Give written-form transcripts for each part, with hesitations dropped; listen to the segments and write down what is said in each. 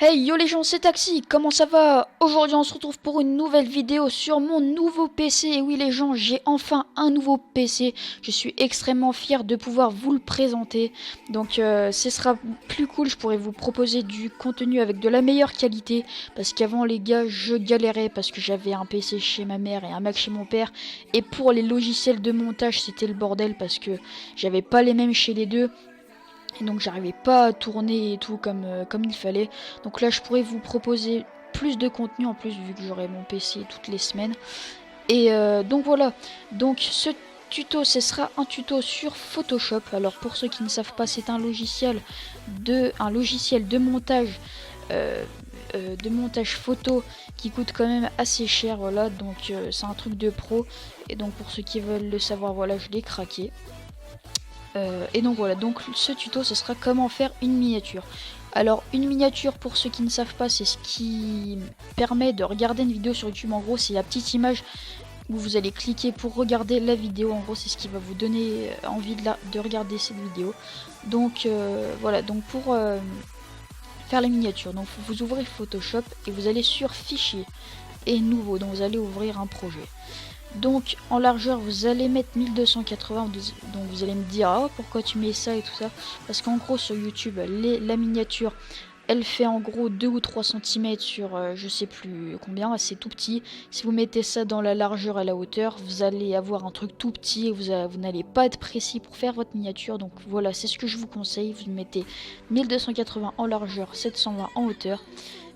Hey yo les gens, c'est Taxi, comment ça va? Aujourd'hui on se retrouve pour une nouvelle vidéo sur mon nouveau PC. Et oui les gens, j'ai enfin un nouveau PC. Je suis extrêmement fier de pouvoir vous le présenter. Donc ce sera plus cool, je pourrais vous proposer du contenu avec de la meilleure qualité. Parce qu'avant les gars, je galérais parce que j'avais un PC chez ma mère et un Mac chez mon père. Et pour les logiciels de montage, c'était le bordel parce que j'avais pas les mêmes chez les deux. Et donc j'arrivais pas à tourner et tout comme il fallait. Donc là je pourrais vous proposer plus de contenu en plus vu que j'aurai mon PC toutes les semaines. Et donc voilà, donc ce tuto ce sera un tuto sur Photoshop. Alors pour ceux qui ne savent pas, c'est un logiciel de montage photo qui coûte quand même assez cher. Voilà, donc c'est un truc de pro. Et donc pour ceux qui veulent le savoir, voilà, je l'ai craqué. Et donc voilà, donc ce tuto ce sera comment faire une miniature. Alors une miniature, pour ceux qui ne savent pas, c'est ce qui permet de regarder une vidéo sur YouTube. En gros c'est la petite image où vous allez cliquer pour regarder la vidéo. En gros c'est ce qui va vous donner envie de regarder cette vidéo. Donc voilà, donc pour faire la miniature, donc vous ouvrez Photoshop et vous allez sur Fichier et Nouveau, donc vous allez ouvrir un projet. Donc en largeur vous allez mettre 1280. Donc vous allez me dire ah, pourquoi tu mets ça et tout ça. Parce qu'en gros sur YouTube la miniature elle fait en gros 2 ou 3 cm sur je sais plus combien, c'est tout petit. Si vous mettez ça dans la largeur et la hauteur, vous allez avoir un truc tout petit et vous n'allez pas être précis pour faire votre miniature. Donc voilà, c'est ce que je vous conseille. Vous mettez 1280 en largeur, 720 en hauteur.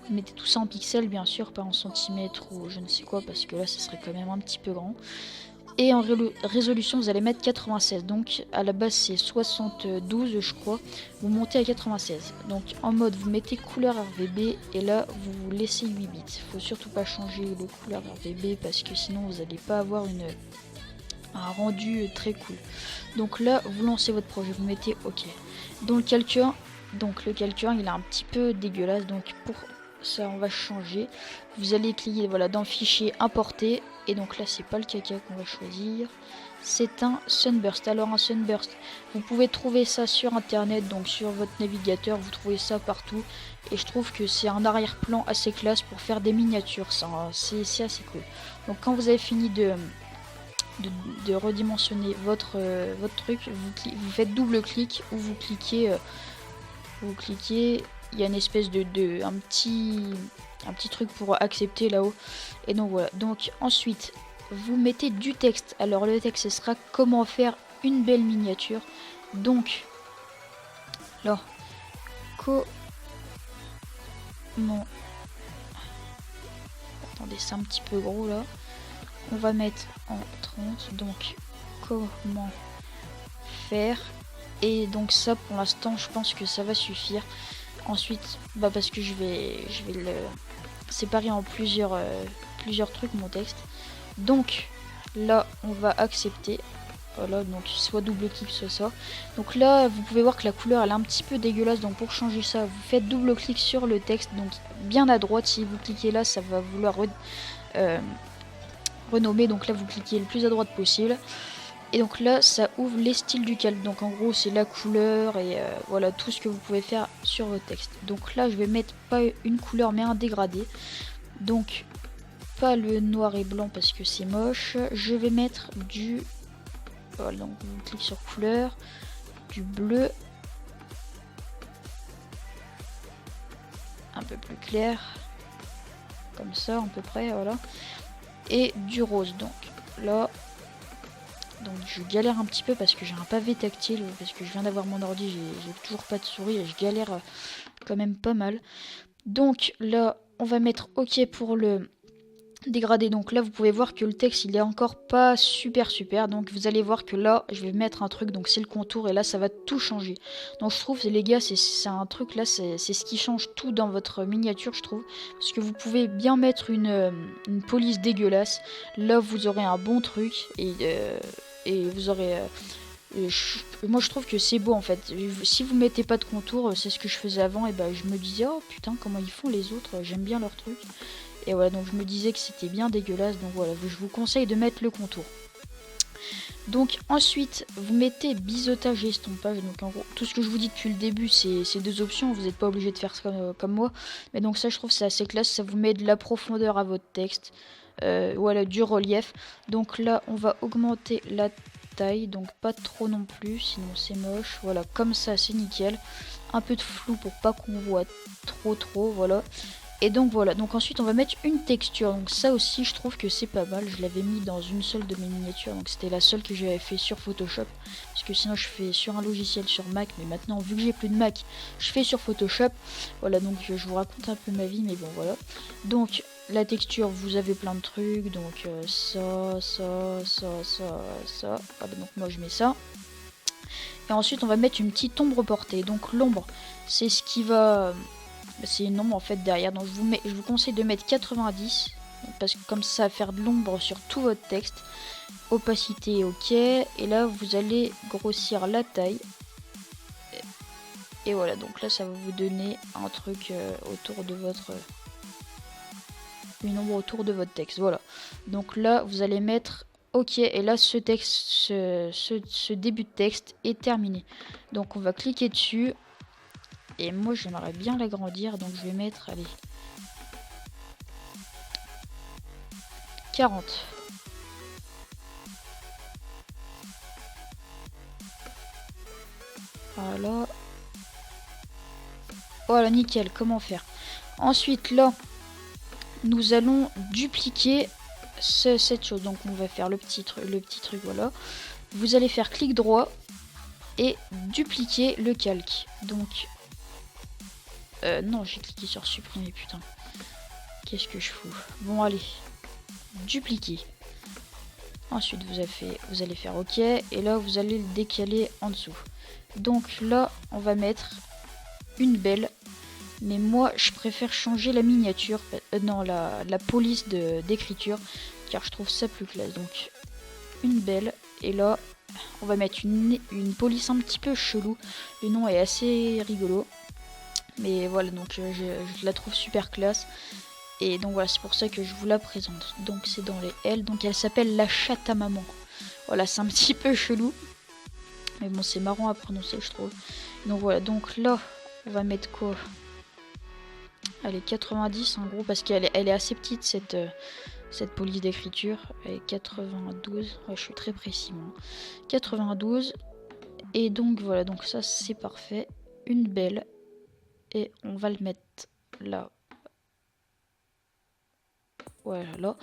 Vous mettez tout ça en pixels bien sûr, pas en centimètres ou je ne sais quoi, parce que là ça serait quand même un petit peu grand. Et en résolution vous allez mettre 96, donc à la base c'est 72 je crois, vous montez à 96. Donc en mode vous mettez couleur RGB et là vous laissez 8 bits. Faut surtout pas changer le couleur RGB parce que sinon vous n'allez pas avoir un rendu très cool. Donc là vous lancez votre projet, vous mettez OK. Donc le calculateur il est un petit peu dégueulasse, donc pour ça on va changer. Vous allez cliquer voilà dans fichier importer et donc là c'est pas le caca qu'on va choisir, c'est un Sunburst. Alors un Sunburst, vous pouvez trouver ça sur internet, donc sur votre navigateur vous trouvez ça partout et je trouve que c'est un arrière-plan assez classe pour faire des miniatures. C'est assez cool. Donc quand vous avez fini de redimensionner votre truc, vous faites double clic ou vous cliquez, il y a une espèce un petit truc pour accepter là-haut. Et donc voilà, donc ensuite vous mettez du texte. Alors le texte ce sera comment faire une belle miniature. Donc alors comment, attendez c'est un petit peu gros là, on va mettre en 30. Donc comment faire, et donc ça pour l'instant je pense que ça va suffire. Ensuite parce que je vais le séparer en plusieurs trucs mon texte. Donc là on va accepter, voilà, donc soit double clic soit ça. Donc là vous pouvez voir que la couleur elle est un petit peu dégueulasse, donc pour changer ça vous faites double clic sur le texte, donc bien à droite. Si vous cliquez là ça va vouloir renommer, donc là vous cliquez le plus à droite possible. Et donc là ça ouvre les styles du calque, donc en gros c'est la couleur et voilà tout ce que vous pouvez faire sur votre texte. Donc là je vais mettre pas une couleur mais un dégradé, donc pas le noir et blanc parce que c'est moche. Je vais mettre du, voilà, donc vous cliquez sur couleur, du bleu un peu plus clair comme ça à peu près, voilà, et du rose. Donc là donc je galère un petit peu parce que j'ai un pavé tactile, parce que je viens d'avoir mon ordi, j'ai toujours pas de souris et je galère quand même pas mal. Donc là on va mettre OK pour le dégradé. Donc là vous pouvez voir que le texte il est encore pas super, donc vous allez voir que là je vais mettre un truc, donc c'est le contour, et là ça va tout changer. Donc je trouve les gars c'est un truc là, c'est ce qui change tout dans votre miniature je trouve, parce que vous pouvez bien mettre une police dégueulasse, là vous aurez un bon truc et vous aurez moi je trouve que c'est beau en fait. Si vous mettez pas de contour, c'est ce que je faisais avant, et je me disais oh putain comment ils font les autres, j'aime bien leur truc. Et voilà, donc je me disais que c'était bien dégueulasse, donc voilà, je vous conseille de mettre le contour. Donc ensuite, vous mettez biseautage et estompage. Donc en gros, tout ce que je vous dis depuis le début, c'est deux options. Vous n'êtes pas obligé de faire ça comme moi. Mais donc ça, je trouve c'est assez classe. Ça vous met de la profondeur à votre texte. Voilà, du relief. Donc là, on va augmenter la taille. Donc pas trop non plus, sinon c'est moche. Voilà, comme ça, c'est nickel. Un peu de flou pour pas qu'on voit trop, voilà. Et donc voilà, donc ensuite on va mettre une texture, donc ça aussi je trouve que c'est pas mal, je l'avais mis dans une seule de mes miniatures, donc c'était la seule que j'avais fait sur Photoshop, parce que sinon je fais sur un logiciel sur Mac, mais maintenant vu que j'ai plus de Mac, je fais sur Photoshop, voilà, donc je vous raconte un peu ma vie, mais bon voilà. Donc la texture, vous avez plein de trucs, donc ça, ah bah, donc moi je mets ça. Et ensuite on va mettre une petite ombre portée, donc l'ombre c'est ce qui va... C'est une ombre en fait derrière, donc je vous conseille de mettre 90 parce que comme ça va faire de l'ombre sur tout votre texte. Opacité ok, et là vous allez grossir la taille et voilà, donc là ça va vous donner un truc autour de votre une ombre autour de votre texte. Voilà, donc là vous allez mettre ok, et là ce texte, ce début de texte est terminé, donc on va cliquer dessus. Et moi j'aimerais bien l'agrandir, donc je vais mettre, allez, 40. Voilà. Voilà, nickel, comment faire? Ensuite là, nous allons dupliquer cette chose, donc on va faire le petit truc, voilà. Vous allez faire clic droit et dupliquer le calque. Donc... non, j'ai cliqué sur supprimer, putain. Qu'est-ce que je fous? Bon, allez. Dupliquer. Ensuite, vous allez faire OK. Et là, vous allez le décaler en dessous. Donc là, on va mettre une belle. Mais moi, je préfère changer la miniature. Non, la police d'écriture. Car je trouve ça plus classe. Donc, une belle. Et là, on va mettre une police un petit peu chelou. Le nom est assez rigolo. Mais voilà, donc je la trouve super classe. Et donc voilà, c'est pour ça que je vous la présente. Donc c'est dans les L, donc elle s'appelle la chatte à maman. Voilà, c'est un petit peu chelou. Mais bon, c'est marrant à prononcer, je trouve. Donc voilà, donc là, on va mettre quoi? Allez, 90 en gros, parce qu'elle est assez petite, cette police d'écriture. Elle est 92, ouais, je suis très précis moi. 92. Et donc voilà, donc ça c'est parfait. Une belle. Et on va le mettre là. Voilà, là.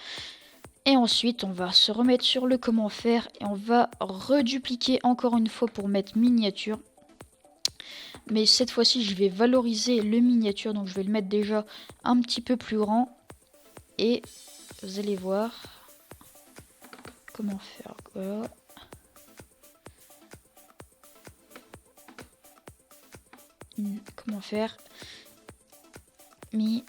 Et ensuite, on va se remettre sur le comment faire. Et on va redupliquer encore une fois pour mettre miniature. Mais cette fois-ci, je vais valoriser le miniature. Donc, je vais le mettre déjà un petit peu plus grand. Et vous allez voir comment faire. Voilà. Comment faire miniature.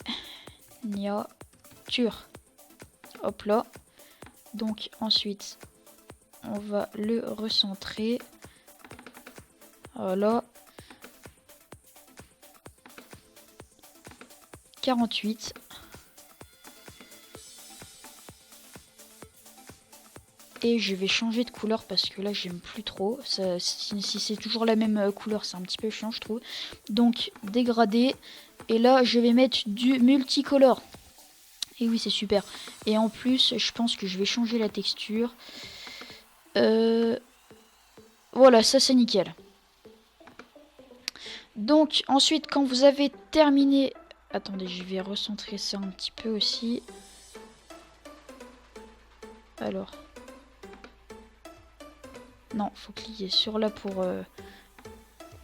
Hop là. Donc ensuite, on va le recentrer. Voilà. 48. Et je vais changer de couleur parce que là j'aime plus trop. Ça, si c'est toujours la même couleur, c'est un petit peu chiant je trouve. Donc dégradé. Et là je vais mettre du multicolore. Et oui, c'est super. Et en plus, je pense que je vais changer la texture. Voilà, ça c'est nickel. Donc ensuite, quand vous avez terminé... Attendez, je vais recentrer ça un petit peu aussi. Alors... Non, faut cliquer sur là pour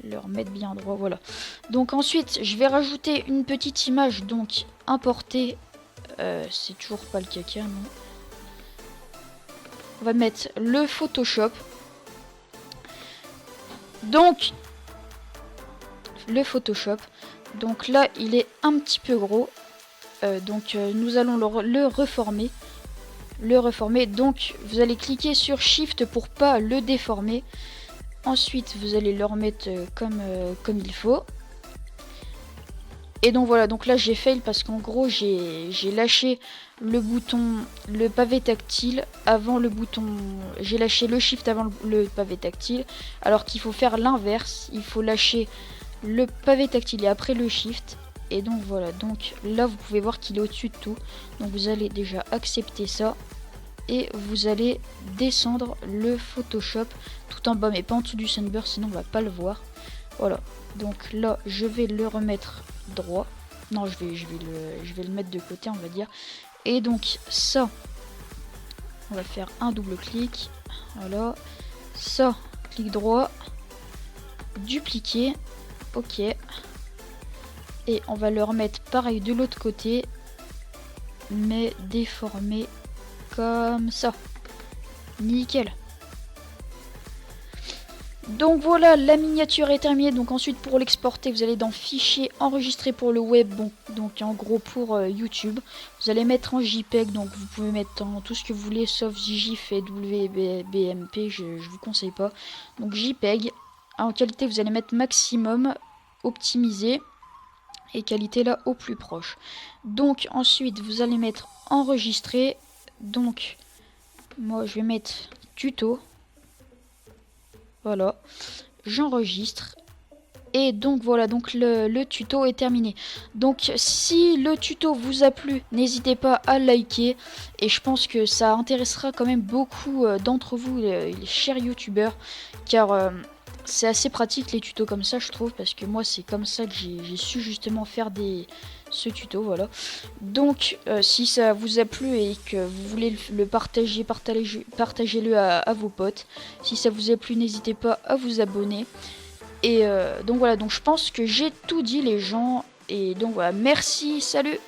le remettre bien droit, voilà. Donc ensuite, je vais rajouter une petite image, donc importer... c'est toujours pas le caca, non. On va mettre le Photoshop. Donc, le Photoshop. Donc là, il est un petit peu gros. Nous allons le reformer. Donc, vous allez cliquer sur Shift pour pas le déformer. Ensuite, vous allez le remettre comme il faut. Et donc voilà, donc là j'ai fail parce qu'en gros j'ai lâché le bouton, le pavé tactile avant le bouton, j'ai lâché le shift avant le pavé tactile, alors qu'il faut faire l'inverse, il faut lâcher le pavé tactile et après le shift. Et donc voilà, donc là vous pouvez voir qu'il est au-dessus de tout, donc vous allez déjà accepter ça et vous allez descendre le Photoshop tout en bas, mais pas en dessous du Sunburst, sinon on va pas le voir. Voilà, donc là je vais le remettre droit. Non, je vais le mettre de côté, on va dire. Et donc ça, on va faire un double clic. Voilà, ça, clic droit, dupliquer. Ok. Et on va le remettre pareil de l'autre côté, mais déformé comme ça. Nickel. Donc voilà, la miniature est terminée. Donc ensuite pour l'exporter, vous allez dans fichier, enregistrer pour le web, bon, donc en gros pour YouTube. Vous allez mettre en JPEG, donc vous pouvez mettre en tout ce que vous voulez, sauf JGIF et WBMP, je vous conseille pas. Donc JPEG, en qualité vous allez mettre maximum, optimisé, et qualité là au plus proche. Donc ensuite vous allez mettre enregistrer, donc moi je vais mettre tuto. Voilà, j'enregistre. Et donc voilà, donc le tuto est terminé. Donc si le tuto vous a plu, n'hésitez pas à liker. Et je pense que ça intéressera quand même beaucoup d'entre vous, les chers youtubeurs. Car c'est assez pratique les tutos comme ça, je trouve. Parce que moi c'est comme ça que j'ai su justement faire ce tuto, voilà. Donc si ça vous a plu et que vous voulez le partager, partagez-le à vos potes. Si ça vous a plu, n'hésitez pas à vous abonner. Et donc voilà, donc je pense que j'ai tout dit les gens. Et donc voilà, merci, salut!